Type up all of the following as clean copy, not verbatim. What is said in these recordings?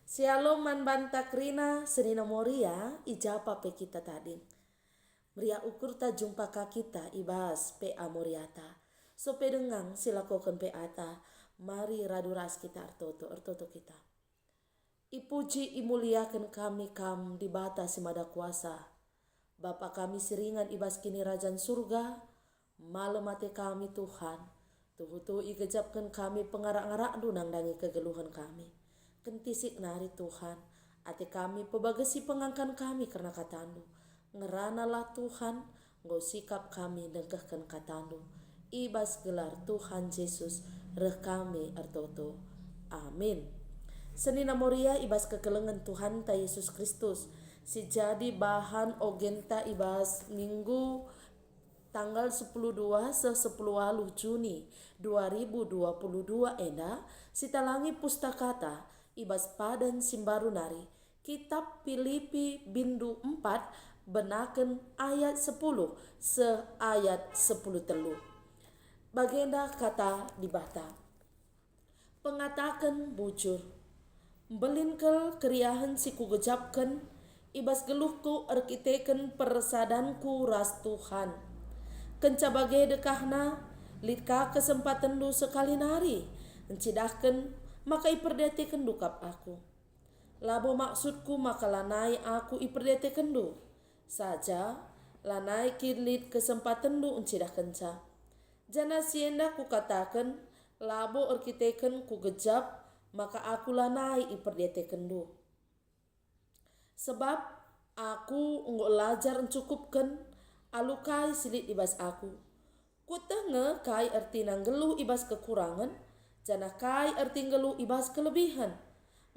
Shalom man bantak rina senina moria ijapa pe kita tading. Meria ukur ta jumpa ka kita ibas pe amoriata. So pe dengang silakokan pe ata. Mari raduras kita artoto kita. Ipuji imuliakan kami kam di bata simada kuasa. Bapa kami siringan ibas kini rajan surga. Malam mati kami Tuhan. Tuhu igejapkan kami pengarak-ngarak dunang dangi kegeluhan kami. Kentisik nari Tuhan, ati kami pebagasi pengangkan kami karena katandu. Ngeranalah Tuhan, nggo sikap kami dengkehkan katandu. Ibas gelar Tuhan Yesus, reh kami artoto. Amin. Senina moria ibas kekelengan Tuhan ta Yesus Kristus. Si jadi bahan ogenta ibas minggu tanggal 10/2 se 10 Juni 2022 enda sitalangi pustakata ibas padan simbaru nari kitab Filipi bindu 4 benaken ayat 10 se ayat 10 telu. Bagenda kata di bata pengatakan bujur belinkel keriahan si kugejapkan ibas geluhku arkiteken persadanku ras Tuhan kenca bagai dekahna litka kesempatan du sekali nari encidahkan maka iperdetikan dukap aku. Labo maksudku maka lanai aku iperdetikan du. Saja lanai kilit kesempatan du encidah kenca. Jana sienda ku katakan labo arkiteken ku gejap maka aku lanai iperdetikan du. Sebab aku nggo lajar encukupkan alukai silit ibas aku. Ku tenge kai erti nang geluh ibas kekurangan. Jana kai erti geluh ibas kelebihan.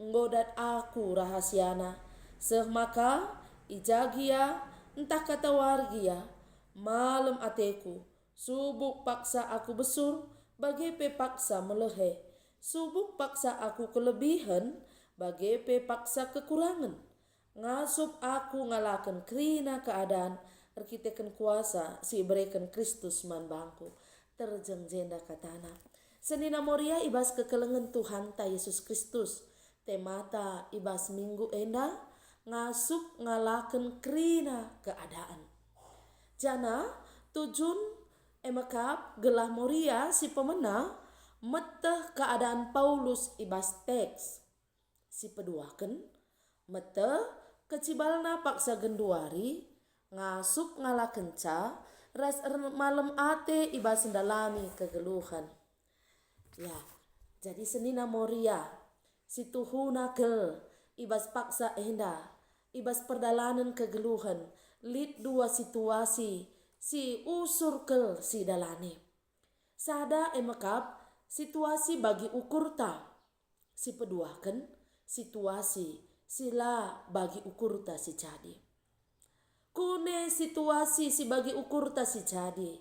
Nggodat aku rahasiana. Seh maka ijagia entah kata wargia. Malam ateku. Subuk paksa aku besur. Bagai pe paksa melehe. Subuk paksa aku kelebihan. Bagai pe paksa kekurangan. Ngasup aku ngalakan krina keadaan. Arkiteken kuasa si berikan Kristus man bangku. Terjeng jenda katana. Senina moria ibas kekelengan Tuhan ta Yesus Kristus. Temata ibas minggu enda ngasup ngalaken krina keadaan. Jana tujun emakap gelah moria si pemena meteh keadaan Paulus ibas teks. Si peduaken meteh kecibalna paksa genduari ngasup ngalakenca ras malam ate ibas ndalami kegeluhan. Ya, jadi senina moria si tuhuna kel ibas paksa enda ibas perdalanan kegeluhan lid dua situasi si usur kel si dalane. Sada emakap situasi bagi ukur ta si peduaken situasi sila bagi ukur ta si jadi. Kune situasi si bagi ukur ta si jadi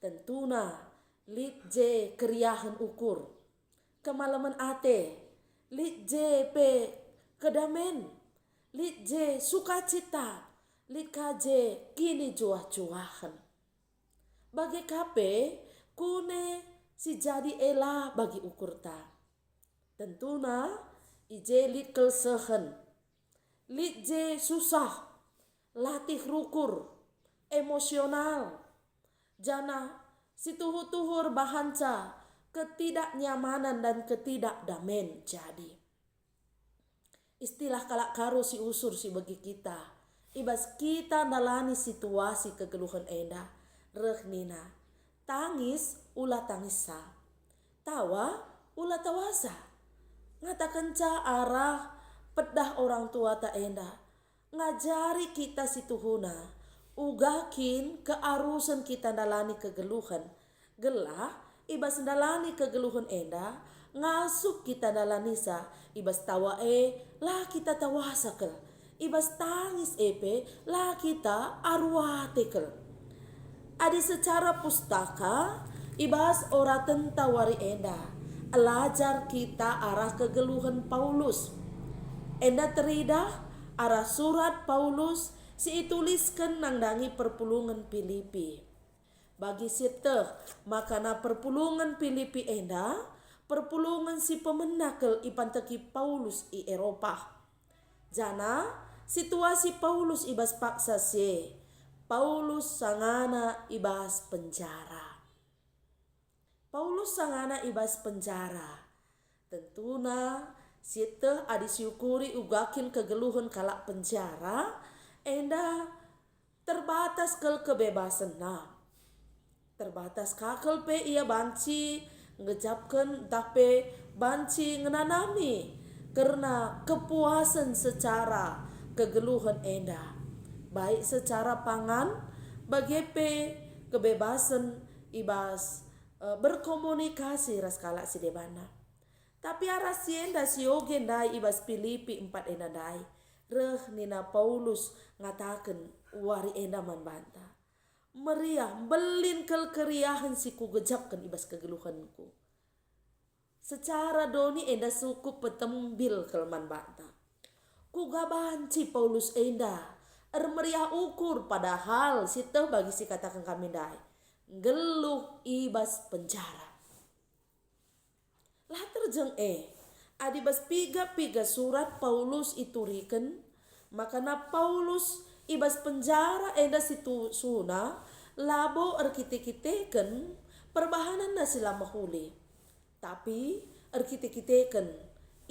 tentuna lit je keriahan ukur. Kemalaman ate. Lit je pe kedamen. Lit je sukacita. Lit kaje kini juah-juahan. Bagi kape kune si jadi ela bagi ukur ta. Tentuna ije lit kelsehen. Lit je susah. Latih rukur. Emosional. Jana si tuhur bahanca ketidaknyamanan dan ketidakdamen jadi. Istilah kalak karo si usur si bagi kita. Ibas kita nalani situasi kegeluhan enda. Reh nina. Tangis ulah tangisa. Tawa ulah tawasa. Ngatakan ca arah pedah orang tua ta enda. Ngajari kita si tuhuna. Ugakin kearusan kita ndalani kegeluhan. Gelah ibas ndalani kegeluhan enda. Ngasup kita ndalanisa. Ibas tawa lah kita tawasa kel. Ibas tangis lah kita arwate kel. Adi secara pustaka ibas ora tentawari enda. Elajar kita arah kegeluhan Paulus. Enda teridah arah surat Paulus si ituliskan nangdangi perpulungan Filipi. Bagi siteh makana perpulungan Filipi enda perpulungan si pemenakel ipanteki Paulus i Eropa. Jana situasi Paulus ibas paksa se. Paulus sangana ibas penjara. Paulus sangana ibas penjara. Tentuna siete adi syukuri ugakin kegeluhan kalak penjara. Enda terbatas kebebasan na. Terbatas kakel pe ia banci ngejapkan tapi banci ngenanami karena kepuasan secara kegeluhan enda baik secara pangan bagi pe kebebasan ibas berkomunikasi raskala si debana tapi aras si enda si ogen dai ibas Filipi 4 enda dai reh nina Paulus ngatakan wari enda manbanta meriah belin keriahan si ku gejapkan ibas kegeluhanku. Secara doni enda suku petembil kelman bata. Ku gabanci Paulus enda meriah ukur padahal situ bagi si katakan kami dai. Geluh ibas penjara. Lah terjeng adibas piga surat Paulus ituriken makana Paulus ibas penjara enda situ suna labo erkite-kiteken perbahanan na sila mahuli. Tapi erkite-kiteken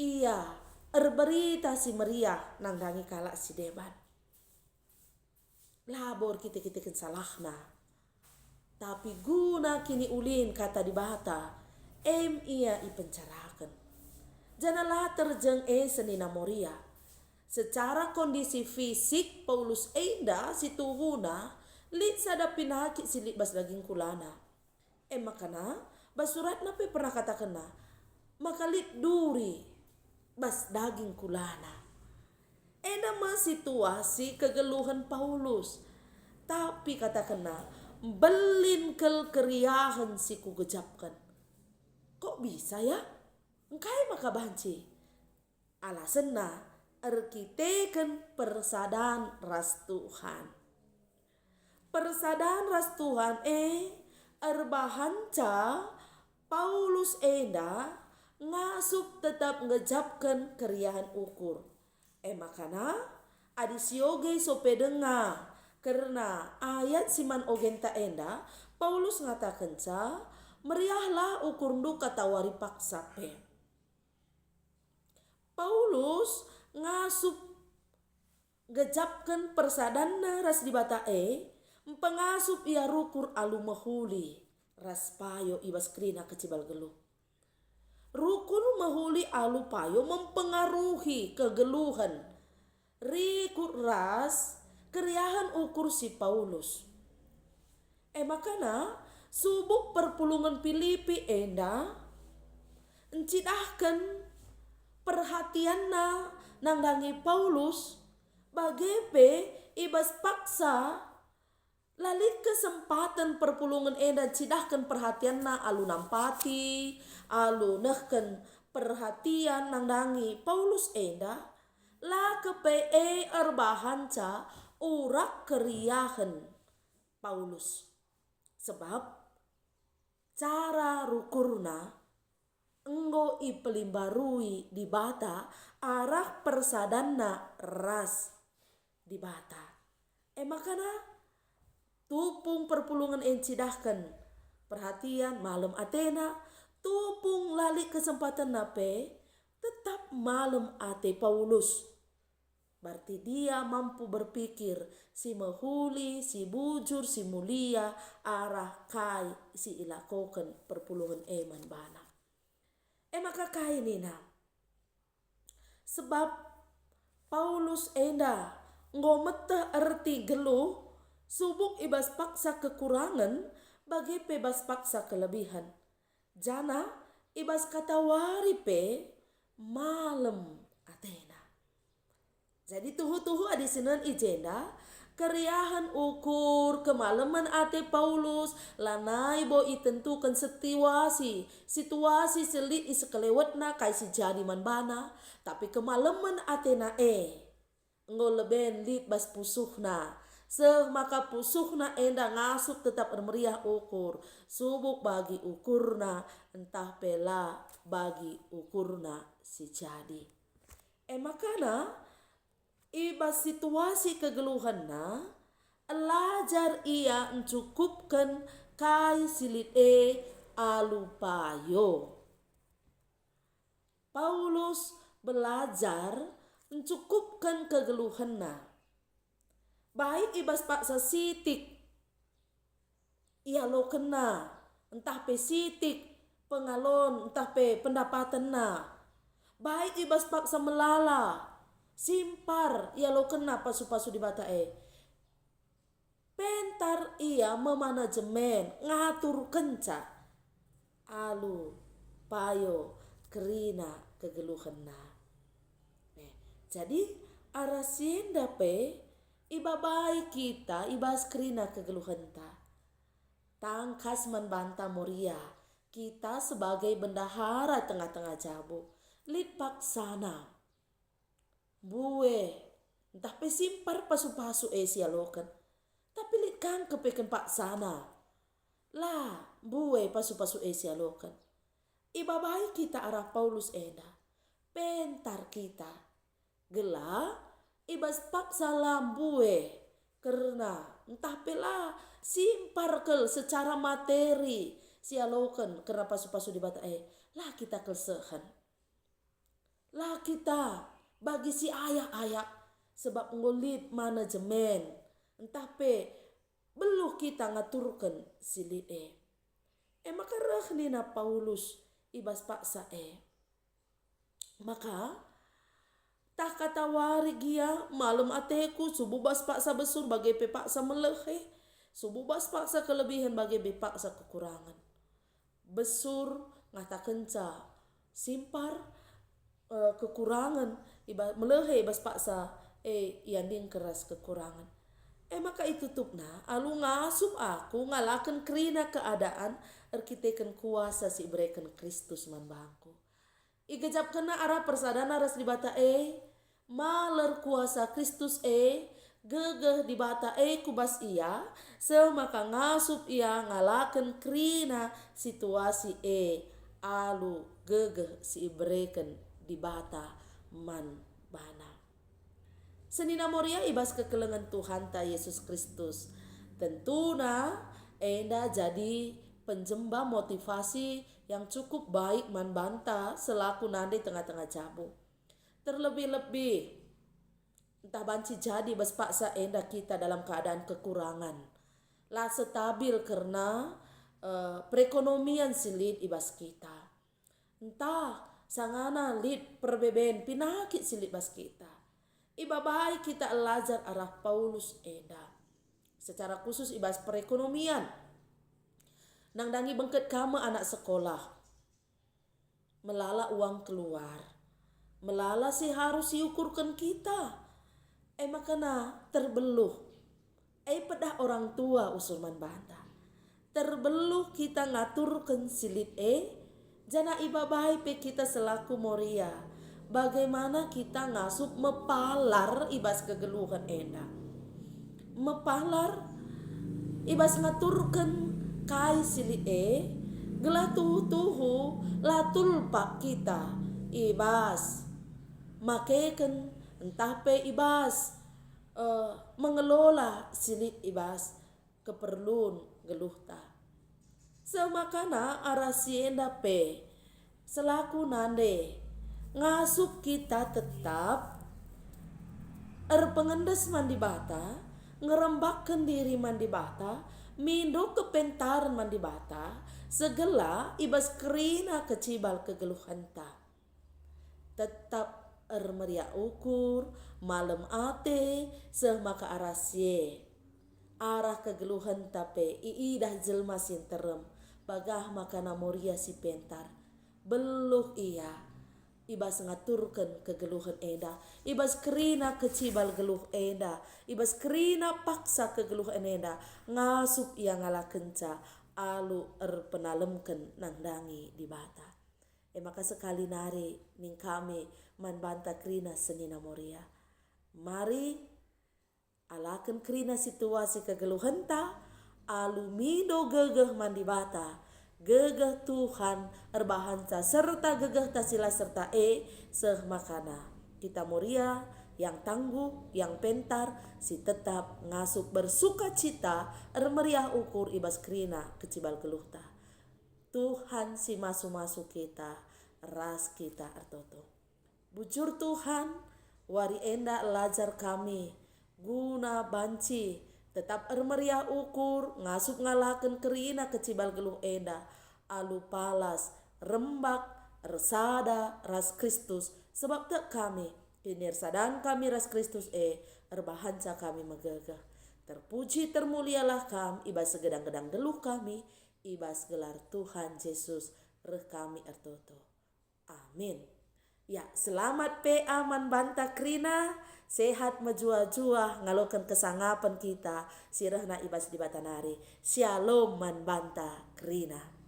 ia berita si meriah nang dangi kalak si deban. Labo erkite-kiteken salahna. Tapi guna kini ulin kata di bata ia ipencarakan. Janalah terjeng senina moria. Secara kondisi fisik Paulus enda situhuna lit sada pinakit silik bas daging kulana. Makana basurat nape pernah katakan maka lit duri bas daging kulana. Enda mah situasi kegeluhan Paulus. Tapi katakan belin keriahan si ku gejapkan. Kok bisa ya? Engkai maka banci. Alasanna erkiteken persadaan ras Tuhan. Persadaan ras Tuhan erbahanca Paulus enda ngasup tetap ngejapkan keriahan ukur. Makana adi sioge sope denga karena ayat siman ogenta enda Paulus ngatakan meriahlah ukur duka tawari paksa pe. Paulus ngasup gejapkan persadana ras di bata pengasup ia rukur alu mahuli ras payo ibas krina kecibal geluh. Rukun mahuli alu payo mempengaruhi kegeluhan rikur ras keriahan ukur si Paulus. Makana subuk perpulungan Filipi enda encidahkan perhatian nang dangi Paulus bagepe ibas paksa lalit kesempatan perpulungan enda cidahkan perhatian alu nampati alu nehken perhatian nang dangi Paulus enda la kepe erbahanca urak keriahan Paulus sebab cara rukurna enggo ipelimbarui di bata arah persadana ras di bata. Makana tupung perpulungan encidahkan perhatian malam Athena tupung lali kesempatan nape tetap malam ate Paulus. Berarti dia mampu berpikir si mahuli, si bujur, si mulia arah kai si ilakokan perpulungan eman bana. Maka kai nina. Sebab Paulus enda ngomete erti geluh subuk ibas paksa kekurangan bagi bebas paksa kelebihan. Jana ibas kata wari pe malam Athena. Jadi tuhu-tuhu adi sinan ijenda keriahan ukur kemalaman ate Paulus lanai bo itentukan situasi selit isekelewatna kai si jadi manbana tapi kemalaman Athena ngo leben lit bas pusuhna Maka pusuhna enda ngasuk tetap meriah ukur. Subuk bagi ukurna entah pela bagi ukurna si jadi. Makana iba situasi kegeluhanna elajar ia mencukupkan kai silit alupayo. Paulus belajar mencukupkan kegeluhanna. Baik ibas paksa sitik ia lo kena entah pe sitik pengalon entah pe pendapatan na. Baik ibas paksa melala simpar ia lo kena pasu-pasu di bata pentar ia memanajemen ngatur kenca alu payo kerina kegeluhan na. Jadi arasienda pe iba baik kita ibas kerina kegeluhan ta. Tangkas membanta moria kita sebagai bendahara tengah-tengah jabu. Lid paksana bue entah pe simpar pasu-pasu sialokan. Tapi lid kan kepeken paksana lah bue pasu-pasu sialokan. Iba baik kita arah Paulus enda. Pentar kita. Gela ibas paksa lambue. Karena entah pela simpar kel secara materi. Sialokan karena pasu-pasu di bata lah kita kelsehan. Lah kita bagi si ayak-ayak. Sebab ngulit manajemen. Entah pe beluh kita ngaturkan silit maka rehnina Paulus ibas paksa maka tak kata wari gia malum ateku subuh bas paksa besur bagai pe paksa melehe subuh bas paksa kelebihan bagai be paksa kekurangan besur ngata kenca simpar kekurangan iba melehe bas paksa ianding keras kekurangan maka itu tupna alu ngasup aku ngalakan kerina keadaan arkiteken kuasa si bereken Kristus membangku. Igejap kena arah persadana ras di bata maler kuasa Kristus gegeh di bata kubas ia semaka ngasup ia ngalakan kerina situasi alu gegeh si bereken di bata man bana. Senina moria ibas kekelengan Tuhan ta Yesus Kristus. Tentuna enda jadi penjemba motivasi yang cukup baik man banta selaku nande tengah-tengah jabu. Terlebih-lebih entah banci jadi bas paksa enda kita dalam keadaan kekurangan. Lah stabil karena perekonomian silit ibas kita. Entah sangana lid perbeben pinakit silit bas kita. Iba baik kita belajar arah Paulus enda. Secara khusus ibas perekonomian. Nang dangi bengket kama anak sekolah. Melala uang keluar. Melala sih harus diukurkan kita. Makana terbeluh. Pedah orang tua usulman banda. Terbeluh kita ngaturkan silit jana iba baik pe kita selaku moria. Bagaimana kita ngasup mepalar ibas kegeluhan enda. Mepalar ibas ngaturkan kai sili gelah tuhu latul pak kita ibas makeken entah pe ibas mengelola silit ibas keperluan geluhta. Semakana arasienda pe selaku nande ngasup kita tetap pengendes mandi bata ngerembakan diri mandi bata mindo kepentaran mandi bata segala ibas kerina kecibal kegeluhan ta tetap meria ukur malam ate semaka arasye arah kegeluhan tape iidah jelma sinterem bagah makana moria si pentar beluh ia ibas ngaturkan kegeluhan enda ibas kerina kecibal geluh enda ibas kerina paksa kegeluhan enda ngasup ia ngala kenca alu penalemken nangdangi di bata maka sekali nari ning kami man banta kerina senina moria mari alaken kerina situasi kegeluhenta, alumido gegeh mandibata, gegeh Tuhan erbahanca serta gegeh tasila serta seh makana. Kita moria yang tangguh, yang pentar, si tetap ngasup bersuka cita, meriah ukur ibas kerina kecibal geluhta. Tuhan si masu-masu kita, ras kita artoto. Bujur Tuhan, wari enda lajar kami, guna banci, tetap meriah ukur, ngasup ngalaken kerina kecibal geluh enda, alu palas, rembak, resada, ras Kristus, sebab tak kami, kinir sadan kami ras Kristus erbahanca kami megegah. Terpuji termulialah kam, ibas segedang-gedang geluh kami, ibas gelar Tuhan Yesus, reh kami ertoto. Amin. Ya, selamat pe aman banta krina, sehat majua-jua ngalokan kesangapan kita, sirahna ibas di batanari. Shalom man banta krina.